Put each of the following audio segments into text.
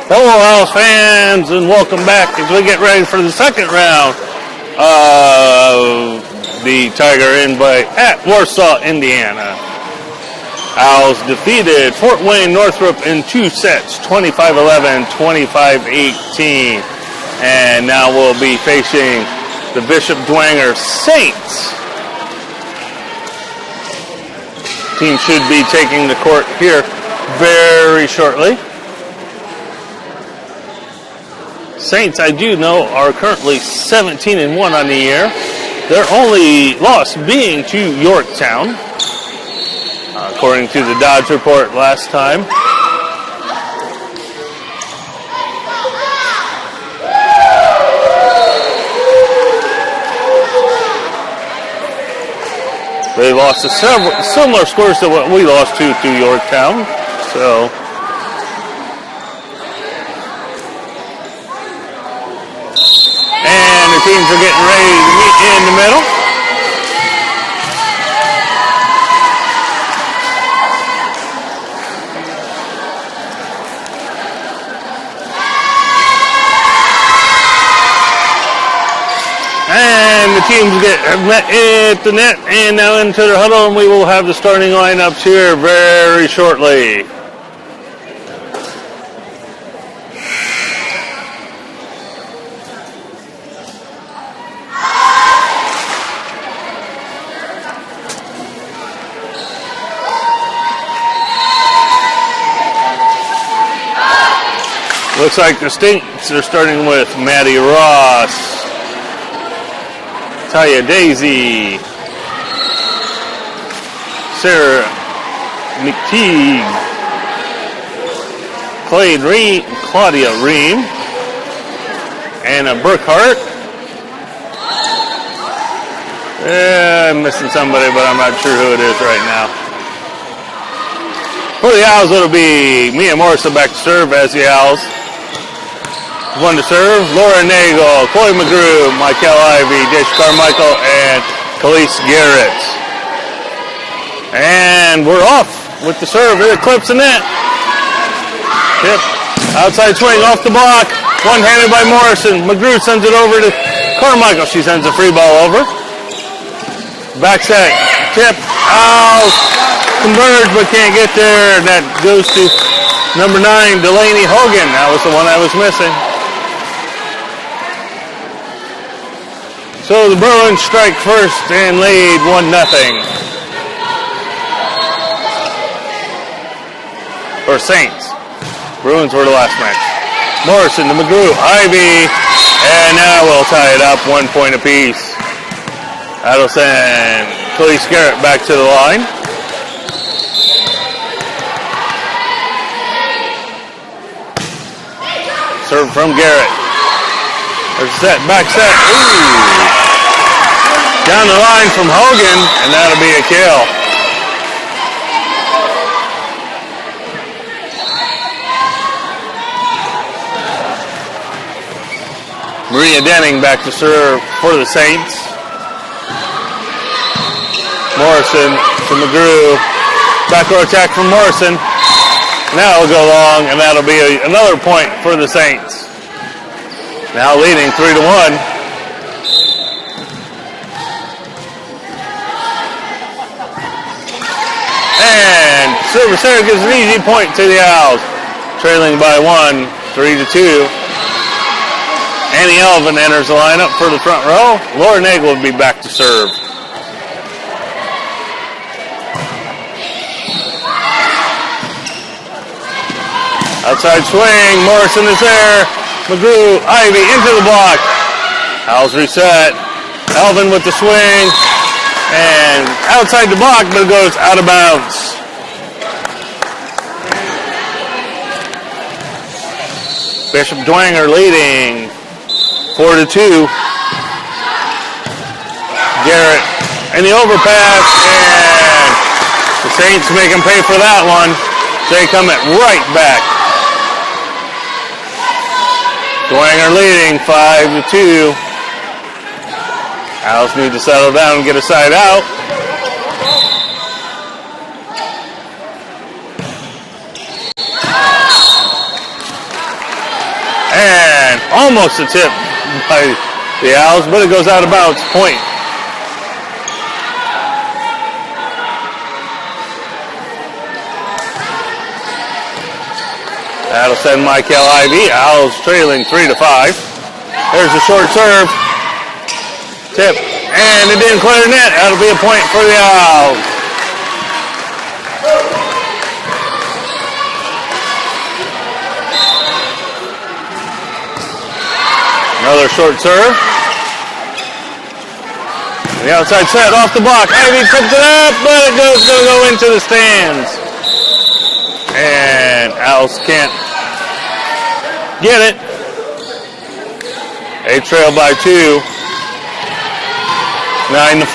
Hello, Owls fans, and welcome back as we get ready for the second round of the Tiger Invite at Warsaw, Indiana. Owls defeated Fort Wayne Northrop in 2 sets, 25-11, 25-18. And now we'll be facing the Bishop Dwenger Saints. Team should be taking the court here very shortly. Saints, I do know, are currently 17-1 on the year. Their only loss being to Yorktown, according to the Dodge report last time. They lost to several similar scores to what we lost to Yorktown. So. Teams are getting ready to meet in the middle. And the teams get met at the net and now into their huddle, and we will have the starting lineups here very shortly. Looks like the Saints are starting with Maddie Ross, Taya Daisy, Sarah McTeague, Claudia Ream, Anna Burkhart. I'm missing somebody, but I'm not sure who it is right now. For the Owls, it'll be Mia Morrison back to serve as the Owls. One to serve, Laura Nagel, Chloe McGrew, Michael Ivey, Dish Carmichael, and Khalees Garrett. And we're off with the serve. It clips the net. Tip, outside swing off the block. One-handed by Morrison. McGrew sends it over to Carmichael. She sends a free ball over. Back set, tip, out, converge, but can't get there. That goes to number 9, Delaney Hogan. That was the one I was missing. So the Bruins strike first and lead 1-0. Or Saints. Bruins were the last match. Morrison to McGrew, Ivy, and now we'll tie it up 1 point apiece. That'll send Khalees Garrett back to the line. Serve from Garrett. There's set, back set. Ooh. Down the line from Hogan, and that'll be a kill. Maria Denning back to serve for the Saints. Morrison to McGrew. Back row attack from Morrison. Now it'll go long, and that'll be another point for the Saints. Now leading 3-1. And service there gives an easy point to the Owls. Trailing by 1, 3-2. Annie Elvin enters the lineup for the front row. Laura Nagel will be back to serve. Outside swing, Morrison is there. McGrew, Ivy into the block. Owls reset. Elvin with the swing. And outside the block, but it goes out of bounds. Bishop Dwenger leading 4-2. Garrett and the overpass, and the Saints make him pay for that one. They come it right back. Dwenger leading 5-2. Owls need to settle down and get a side out. Almost a tip by the Owls, but it goes out of bounds. Point. That'll send Michael Ivy. Owls trailing 3-5. There's a short serve. Tip. And it didn't clear the net. That'll be a point for the Owls. Another short serve. The outside set off the block. Ivy trips it up, but it goes going to go into the stands. And Owls can't get it. They trail by 2. 9-4.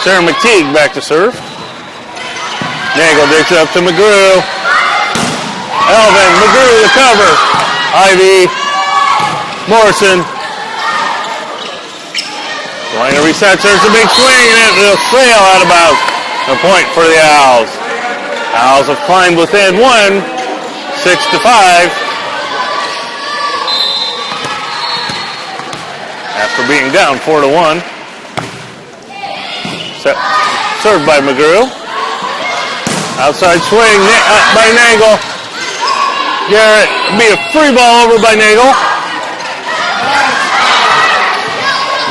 Sarah McTeague back to serve. Nagel digs it up to McGrew. Elvin, McGrew the cover. Ivy, Morrison. Dwenger resets. There's a big swing, and it'll sail out of bounds. A point for the Owls. Owls have climbed within 1, 6-5. After being down 4-1. Served by McGrew. Outside swing by Nagel. Garrett, be a free ball over by Nagel.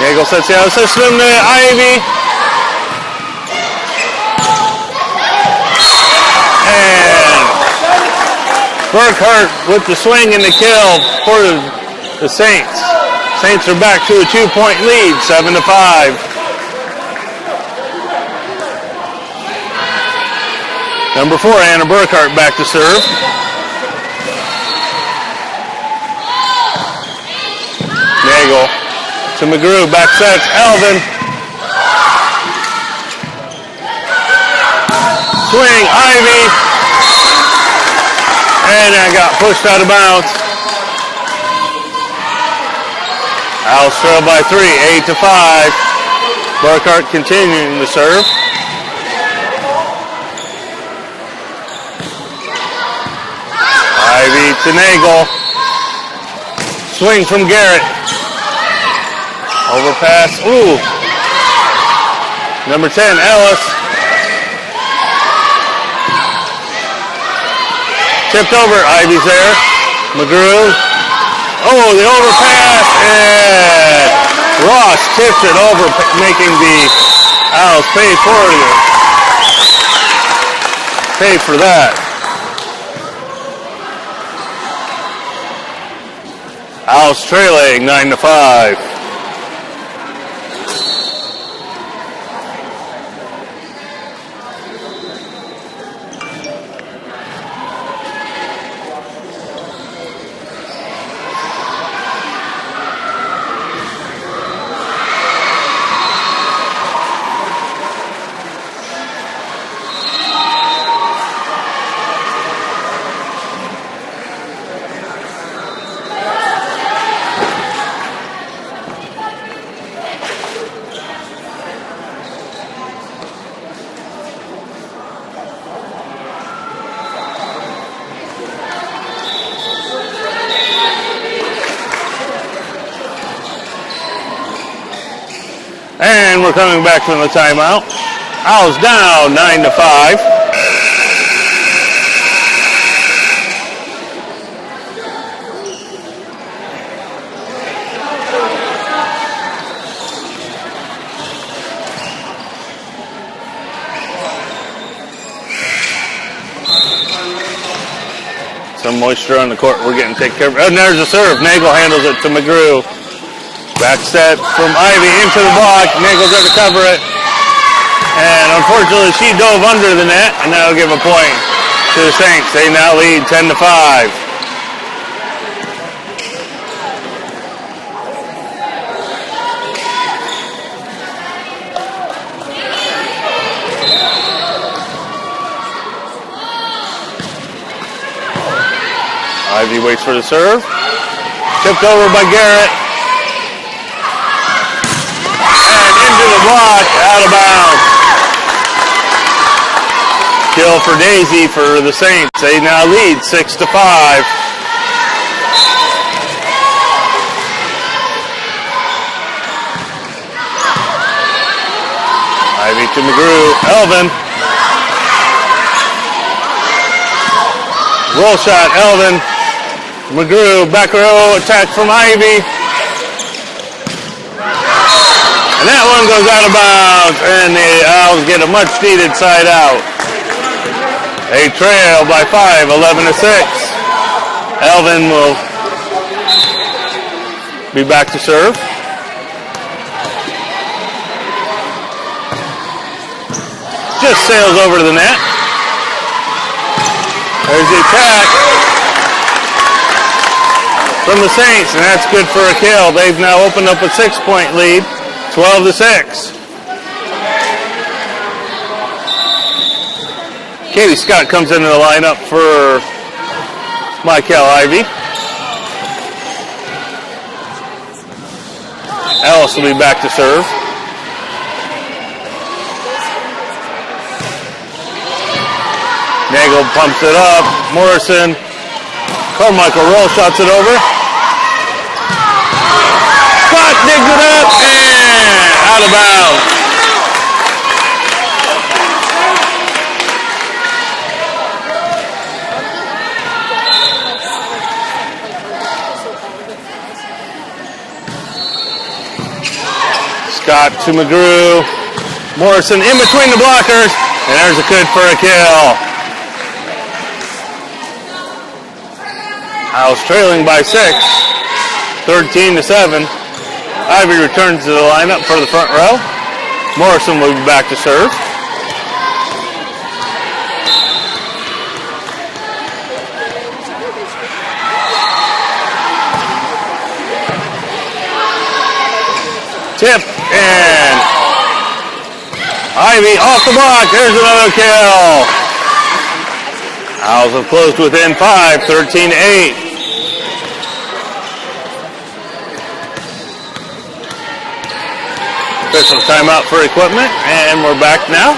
Nagel sets the out system to Ivy. And Burkhart with the swing and the kill for the Saints. Saints are back to a 2-point lead, 7-5. Number 4, Anna Burkhart back to serve. Nagel to McGrew, back sets, Elvin. Swing, Ivy. And that got pushed out of bounds. Owls trail by 3, 8-5. Burkhart continuing to serve. Ivy to Nagel. Swing from Garrett. Overpass. Ooh. Number 10, Ellis. Tipped over. Ivy's there. McGrew. Oh, the overpass. And Ross tips it over, making the Owls pay for that. Owls trailing 9-5. And we're coming back from the timeout. Owls down 9-5. Some moisture on the court. We're getting taken care of. And there's a serve. Nagel handles it to McGrew. Back set from Ivy into the block. Nagel's there to cover it. And unfortunately, she dove under the net, and that'll give a point to the Saints. They now lead 10-5. Ivy waits for the serve. Tipped over by Garrett. And into the block, out of bounds. Kill for Daisy for the Saints. They now lead 6-5. to McGrew. Elvin. Roll shot, Elvin. McGrew, back row attack from Ivy. And that one goes out of bounds, and the Owls get a much needed side out. They trail by 5, 11-6. Elvin will be back to serve. Just sails over to the net. There's the attack from the Saints, and that's good for a kill. They've now opened up a 6-point lead, 12-6. Katie Scott comes into the lineup for Michael Ivy. Ellis will be back to serve. Nagel pumps it up. Morrison. Carmichael roll shots it over. Scott digs it up and out of bounds. Scott to McGrew. Morrison in between the blockers, and there's a good for a kill. Owls trailing by 6, 13-7. Ivy returns to the lineup for the front row. Morrison will be back to serve. Tip, and Ivy off the block. There's another kill. Owls have closed within 5, 13-8. Official timeout for equipment, and we're back now.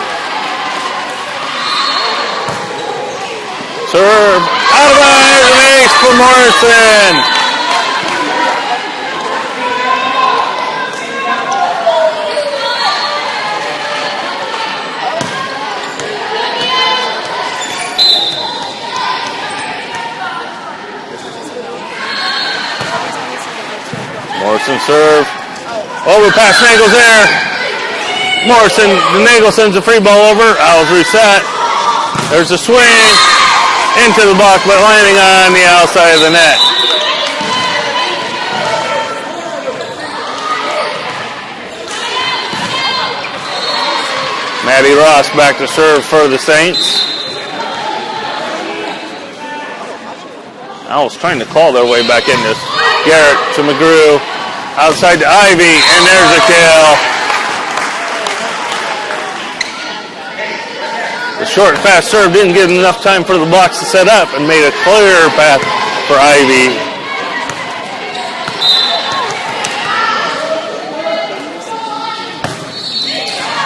Serve out of bounds, an ace for Morrison. Morrison serve. Overpass, Nagel's there. Morrison, the Nagel sends a free ball over. Owls reset. There's a swing into the block, but landing on the outside of the net. Maddie Ross back to serve for the Saints. Owls trying to claw their way back in this. Garrett to McGrew. Outside to Ivy, and there's a kill. The short, fast serve didn't give enough time for the blocks to set up and made a clear path for Ivy.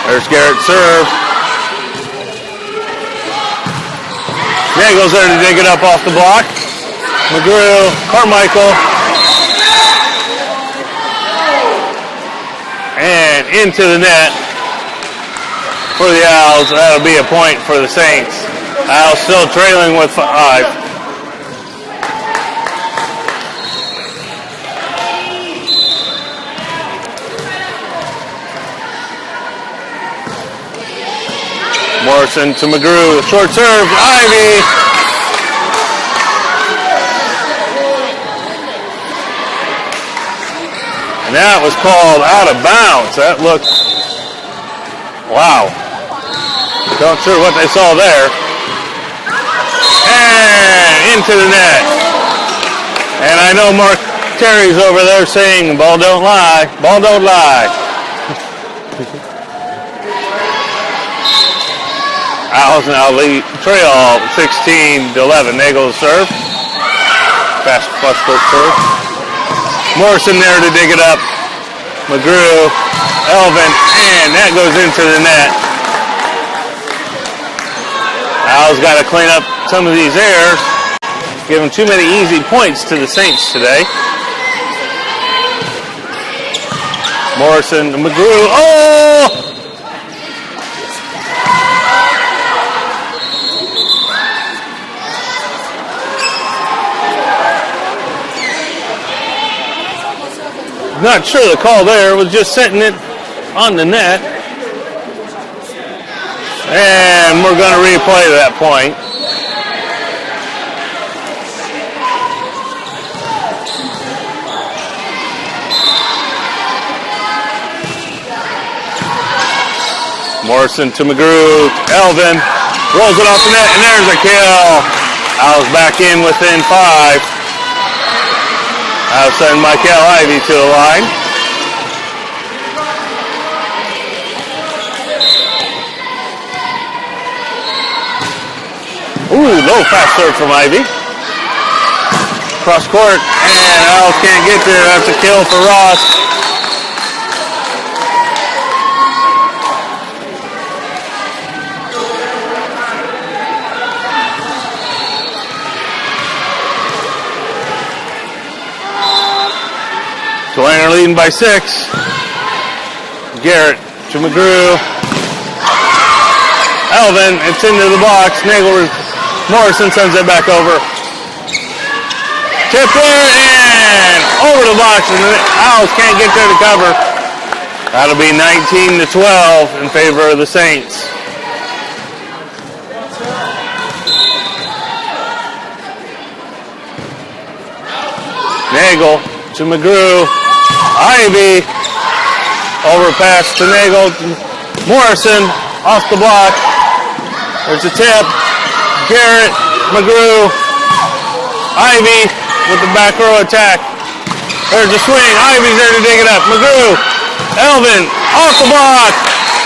There's Garrett's serve. Nagel's there to dig it up off the block. McGrew, Carmichael. And into the net for the Owls. That'll be a point for the Saints. Owls still trailing with 5. Morrison to McGrew. Short serve. Ivy. And that was called out of bounds. That looked, wow. Not sure what they saw there. And into the net. And I know Mark Terry's over there saying, ball don't lie, ball don't lie. Owls now lead, trail 16-11. Nagel's serve. Fast flush foot serve. Morrison there to dig it up. McGrew, Elvin, and that goes into the net. Owls got to clean up some of these errors. Giving too many easy points to the Saints today. Morrison to McGrew. Oh! Not sure the call there. Was just setting it on the net. And we're going to replay that point. Morrison to McGrew. Elvin rolls it off the net, and there's a kill. Owls back in within 5. I'll send Michael Ivy to the line. Ooh, low fast serve from Ivy. Cross court, and Owls can't get there. That's a kill for Ross. Dwenger leading by 6. Garrett to McGrew. Elvin, it's into the box. Morrison sends it back over. Tip there and over the box, and the Owls can't get there to cover. That'll be 19-12 in favor of the Saints. Nagel to McGrew. Ivy, overpass to Nagel. Morrison off the block. There's a tip. Garrett, McGrew, Ivy with the back row attack. There's a swing. Ivy's there to dig it up. McGrew, Elvin off the block.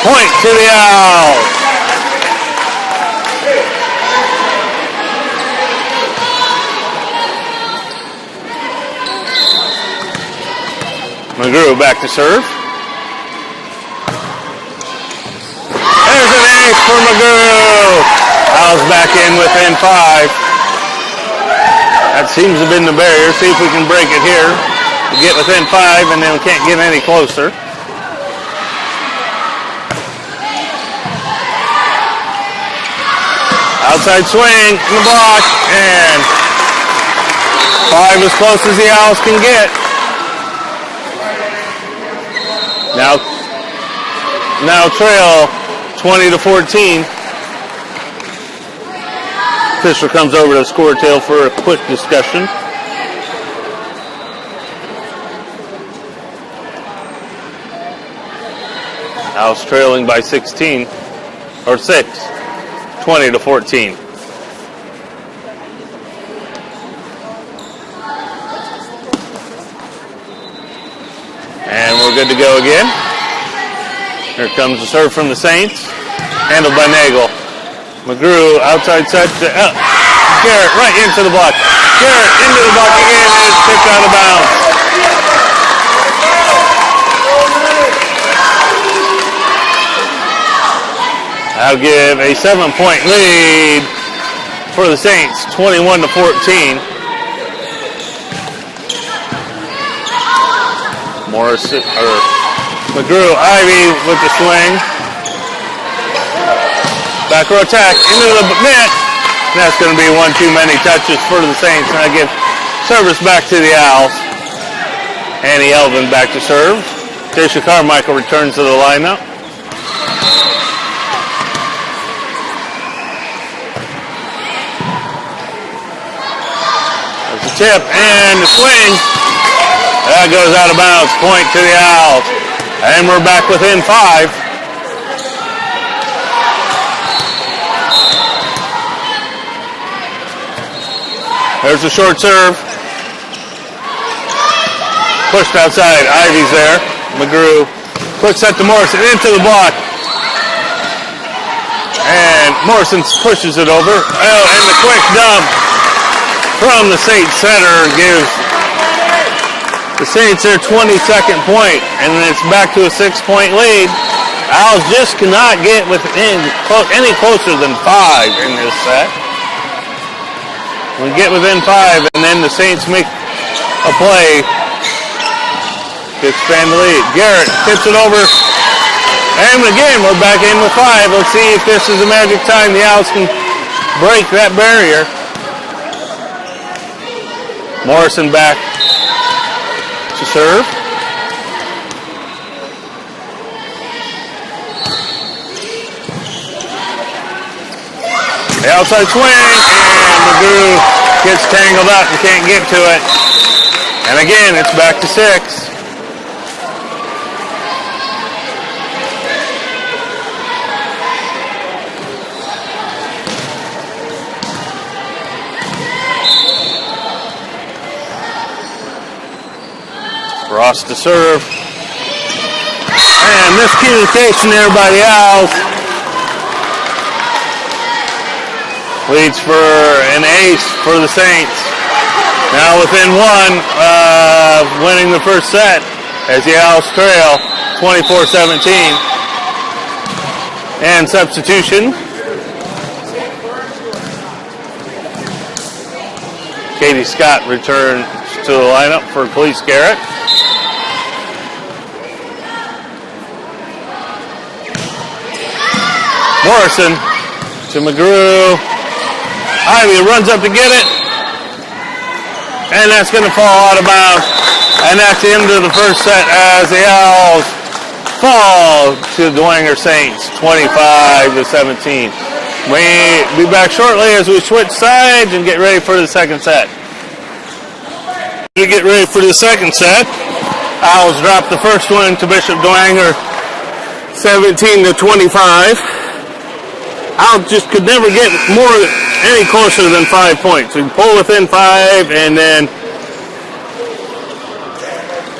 Point to the Owls. McGrew back to serve. There's an ace for McGrew. Owls back in within 5. That seems to have been the barrier. See if we can break it here. We get within 5 and then we can't get any closer. Outside swing in the block, and 5 as close as the Owls can get. Now trail 20-14. Fisher comes over to score tail for a quick discussion. Owls trailing by 16 or 6, 20-14. And we're good to go again. Here comes the serve from the Saints. Handled by Nagel. McGrew outside set to Garrett right into the block. Garrett into the block again, and it's tipped out of bounds. I'll give a 7-point lead for the Saints, 21-14. McGrew, Ivy with the swing. Back row attack into the net. That's going to be one too many touches for the Saints. And I give service back to the Owls. Annie Elvin back to serve. Tasha Carmichael returns to the lineup. There's the tip and the swing. That goes out of bounds. Point to the Owls. And we're back within 5. There's a short serve. Pushed outside. Ivy's there. McGrew. Quick set to Morrison. Into the block. And Morrison pushes it over. Oh, and the quick dump from the Saints center gives the Saints their 22nd point, and it's back to a 6-point lead. Owls just cannot get within any closer than 5 in this set. We get within 5, and then the Saints make a play to expand the lead. Garrett tips it over, and again we're back in with 5. Let's see if this is the magic time the Owls can break that barrier. Morrison back to serve. The outside swing, and McGrew gets tangled up and can't get to it. And again, it's back to 6. Ross to serve. And miscommunication there by the Owls. Leads for an ace for the Saints. Now within 1, winning the first set as the Owls trail 24-17. And substitution. Katie Scott returns to the lineup for Police Garrett. Morrison to McGrew. Ivy runs up to get it. And that's going to fall out of bounds. And that's the end of the first set as the Owls fall to the Dwenger Saints, 25-17. We'll be back shortly as we switch sides and get ready for the second set. To get ready for the second set, Owls drop the first one to Bishop Dwenger, 17-25. Owls just could never get any closer than 5 points. We pull within 5, and then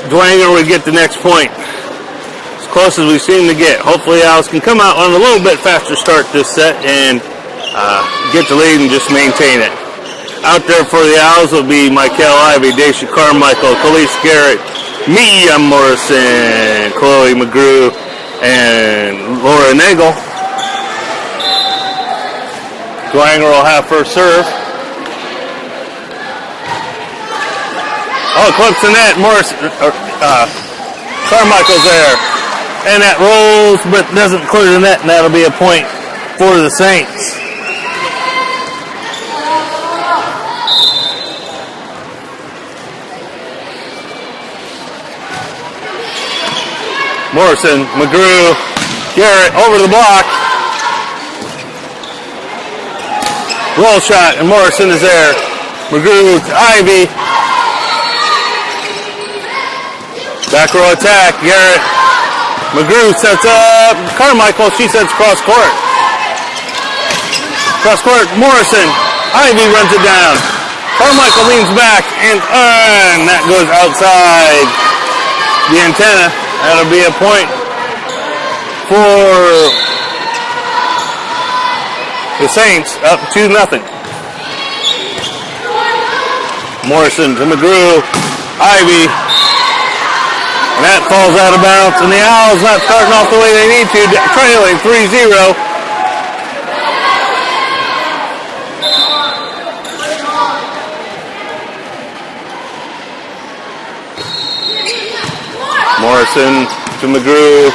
Dwenger would get the next point. As close as we seem to get. Hopefully Owls can come out on a little bit faster start this set and get the lead and just maintain it. Out there for the Owls will be Michael Ivy, Daisha Carmichael, Khalees Garrett, Mia Morrison, Chloe McGrew, and Laura Nagel. Dwenger will have first serve. Oh, clips the net. Carmichael's there. And that rolls, but doesn't clear the net, and that'll be a point for the Saints. Morrison, McGrew, Garrett over the block. Roll shot, and Morrison is there. McGrew to Ivy. Back row attack, Garrett. McGrew sets up Carmichael. She sets cross court. Cross court, Morrison. Ivy runs it down. Carmichael leans back, and that goes outside the antenna. That'll be a point for the Saints, up 2-0. Morrison to McGrew, Ivy, and that falls out of bounds, and the Owls not starting off the way they need to, trailing 3-0. Morrison to McGrew,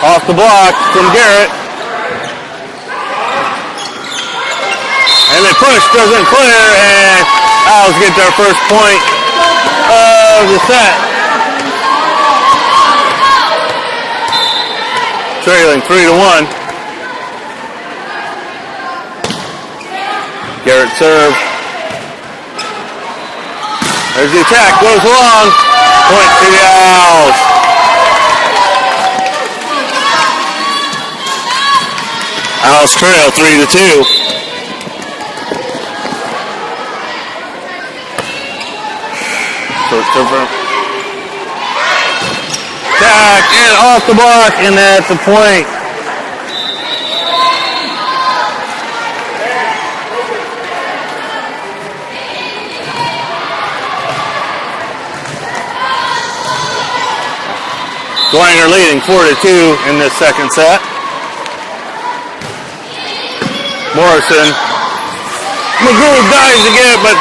off the block from Garrett. And the push doesn't clear, and Owls get their first point of the set. Trailing 3-1. Garrett serve. There's the attack, goes long. Point to the Owls. Owls trail 3-2. Attack and off the block, and that's a point. Dwenger leading 4-2 in this second set. Morrison. McGrew dives to get it, but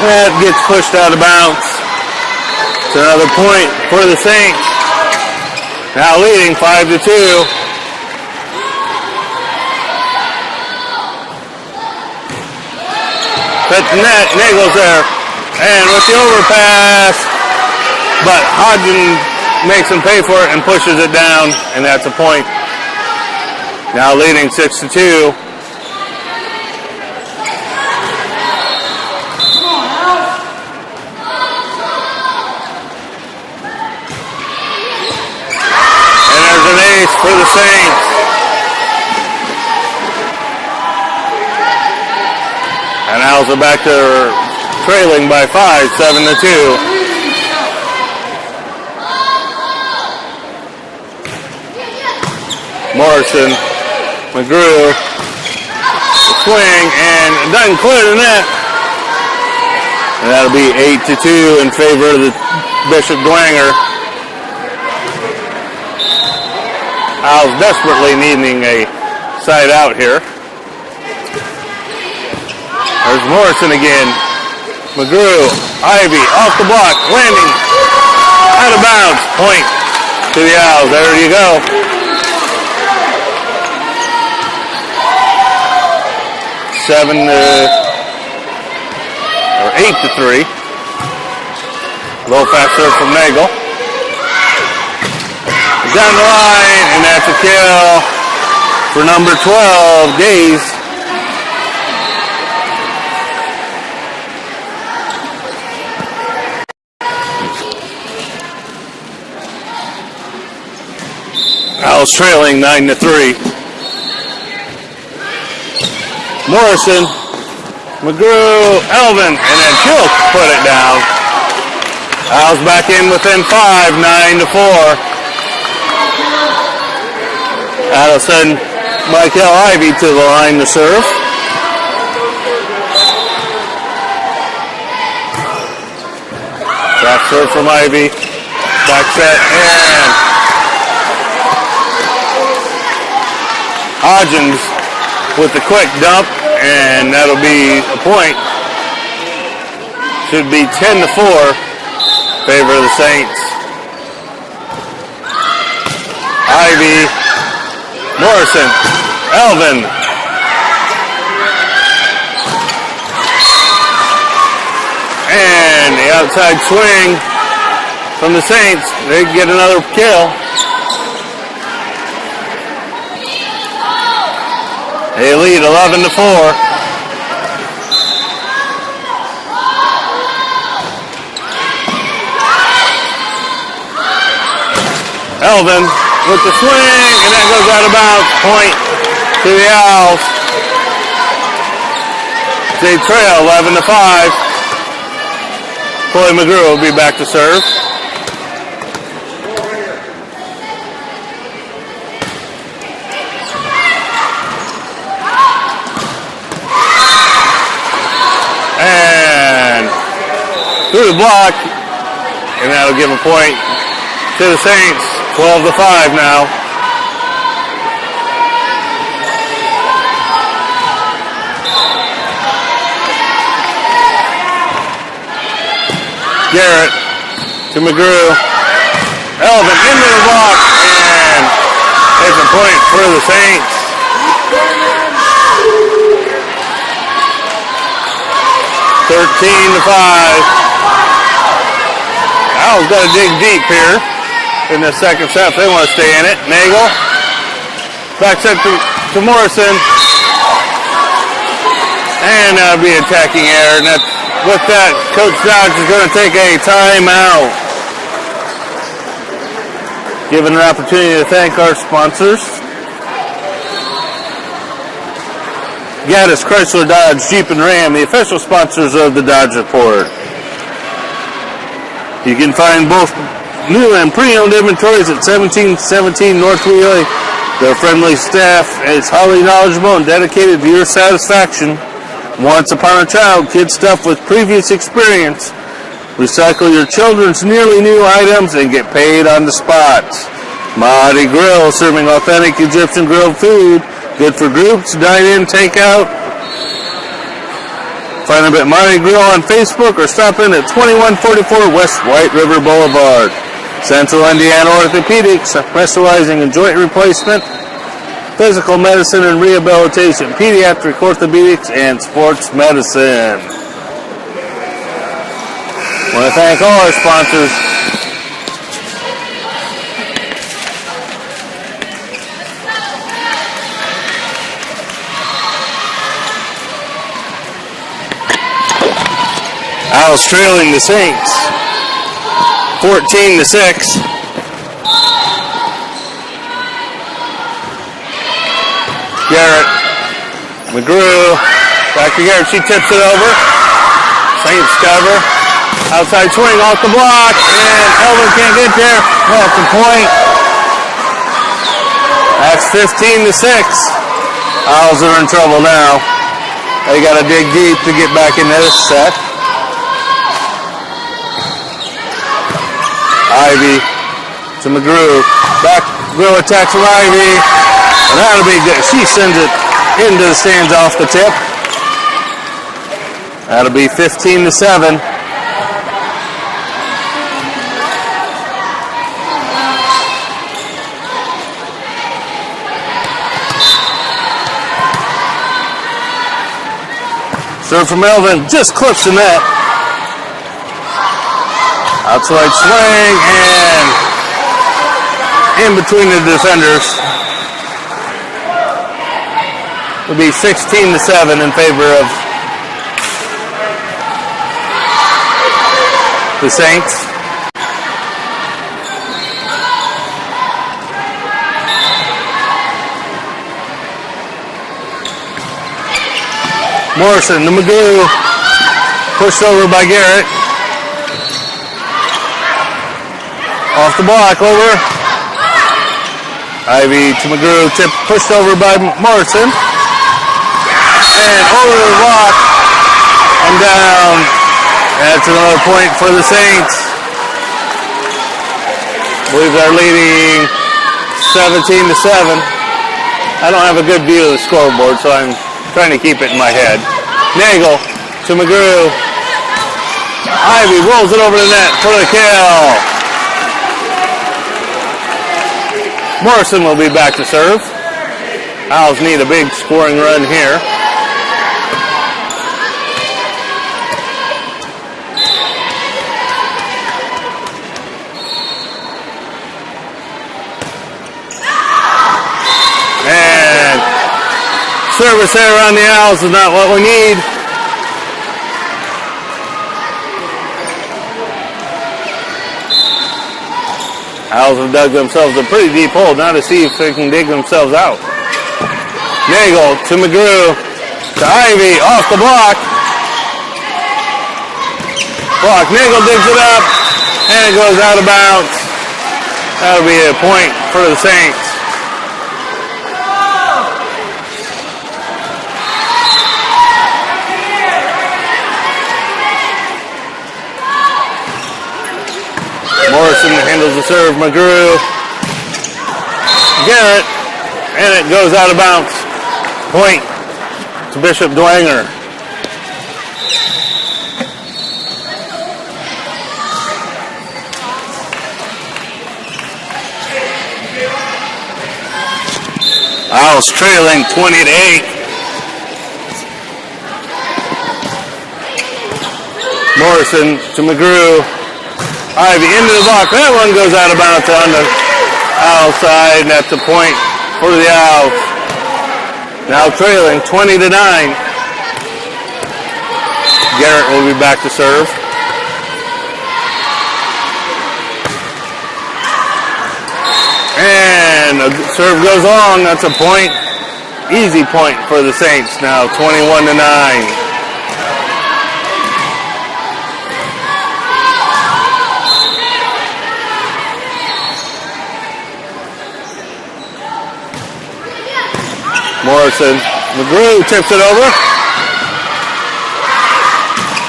that gets pushed out of bounds. It's another point for the Saints. Now leading 5-2. Set the net, Nagel's there. And with the overpass, but Hodgson makes him pay for it and pushes it down, and that's a point. Now leading 6-2. And Owls are back to trailing by 5, 7-2. Morrison, McGrew, swing, and it doesn't clear the net. And that'll be 8-2 in favor of the Bishop Dwenger. Owls desperately needing a side out here. There's Morrison again. McGrew, Ivy, off the block, landing, out of bounds, point to the Owls. There you go. Or 8-3. Low fast serve from Nagel. Down the line, and that's a kill for number 12, Gaze. Owls trailing 9-3. Morrison, McGrew, Elvin, and then Kilk put it down. Owls back in within 5, 9-4. That'll send Michael Ivy to the line to serve. Back serve from Ivy. Back set, and Hodgins with the quick dump, and that'll be a point. Should be 10-4, favor of the Saints. Ivy, Morrison, Elvin. And the outside swing from the Saints. They get another kill. They lead 11-4. Elvin with the swing, and that goes out of bounds. Point to the Owls. They trail 11-5. Chloe McGrew will be back to serve. And through the block, and that'll give a point to the Saints. 12-5 now. Garrett to McGrew. Elvin into the block, and it's a point for the Saints. $13-5. Owls got to dig deep here in the second set if they want to stay in it. Nagel. Back set to Morrison. And that'll be attacking error. And that's, with that, Coach Dodge is going to take a timeout. Given an opportunity to thank our sponsors. Gaddis, Chrysler, Dodge, Jeep, and Ram, the official sponsors of the Dodge Report. You can find both new and pre-owned inventories at 1717 North Wheeling. Their friendly staff is highly knowledgeable and dedicated to your satisfaction. Once upon a child, kid stuff with previous experience. Recycle your children's nearly new items and get paid on the spot. Mahdi Grill, serving authentic Egyptian grilled food. Good for groups, dine-in, takeout. Find them at Mahdi Grill on Facebook or stop in at 2144 West White River Boulevard. Central Indiana Orthopedics, specializing in joint replacement, physical medicine and rehabilitation, pediatric orthopedics, and sports medicine. I want to thank all our sponsors. Owls trailing the Saints 14-6. Garrett, McGrew, Back to Garrett. She tips it over. Saints cover. Outside swing off the block. And Elvin can't get there. That's a point. That's 15-6. Owls are in trouble now. They got to dig deep to get back into this set. Ivy to McGrew. Back row attack from Ivy. And that'll be good. She sends it into the stands off the tip. That'll be 15-7. Serve from Melvin, just clips the net. Outside swing and in between the defenders. It'll be 16-7 in favor of the Saints. Morrison to McGrew. Pushed over by Garrett. Off the block, over. Ivy to McGrew. Tip pushed over by Morrison. And over the block. And down. That's another point for the Saints. I believe they're leading 17-7. I don't have a good view of the scoreboard, so I'm trying to keep it in my head. Nagel to McGrew. Ivy rolls it over the net for the kill. Morrison will be back to serve. Owls need a big scoring run here. And service error on the Owls is not what we need. Owls have dug themselves a pretty deep hole. Now to see if they can dig themselves out. Nagel to McGrew. To Ivy. Off the block. Nagel digs it up. And it goes out of bounds. That'll be a point for the Saints. Morrison handles the serve. McGrew. Garrett. And it goes out of bounds. Point to Bishop Dwenger. Owls trailing 20-8. Morrison to McGrew. Ivy into the block. That one goes out of bounds on the Owl side, and that's a point for the Owls. Now trailing 20-9. Garrett will be back to serve. And the serve goes long. That's a point. Easy point for the Saints now, 21-9. Morrison. McGrew tips it over.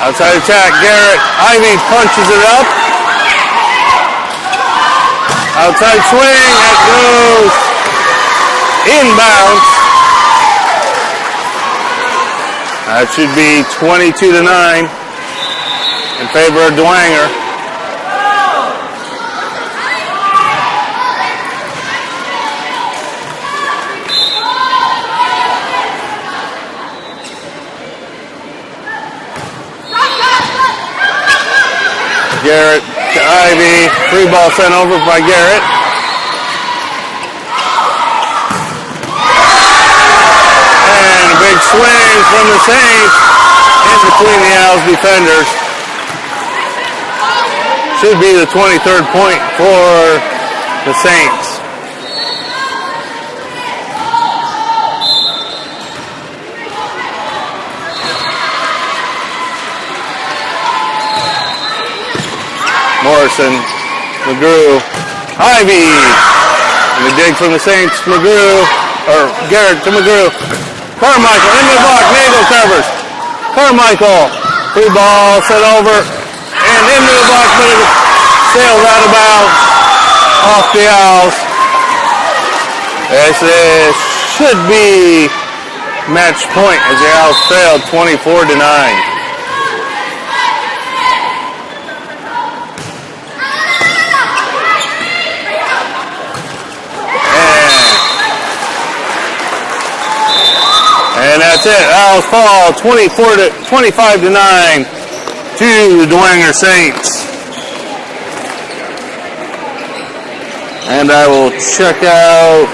Outside attack, Garrett. Ivy punches it up. Outside swing, that goes inbounds. That should be 22-9 in favor of Dwenger. Garrett to Ivy. Free ball sent over by Garrett. And a big swing from the Saints in between the Owls defenders. Should be the 23rd point for the Saints. Morrison, McGrew, Ivy. And the dig from the Saints, Garrett to McGrew. Carmichael into the block, Nagel covers. Carmichael, free ball set over and into the block, but it sails out of bounds off the Owls. This should be match point as the Owls trailed 24-9. And that's it. Owls fall 25-9 to the Dwenger Saints. And I will check out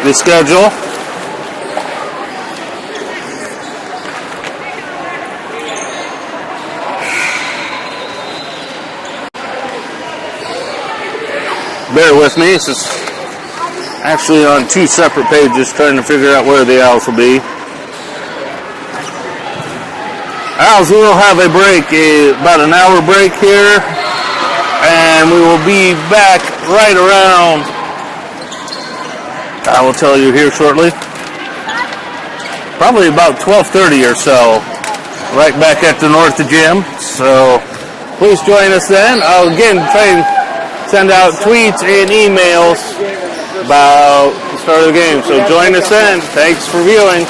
the schedule. Bear with me. This is actually on two separate pages, trying to figure out where the Owls will be. Owls will have a break, about an hour break here, and we will be back right around, I will tell you here shortly, probably about 12:30 or so, right back at the North Gym. So please join us then. I'll again try and send out tweets and emails about the start of the game. So join us then. Thanks for viewing.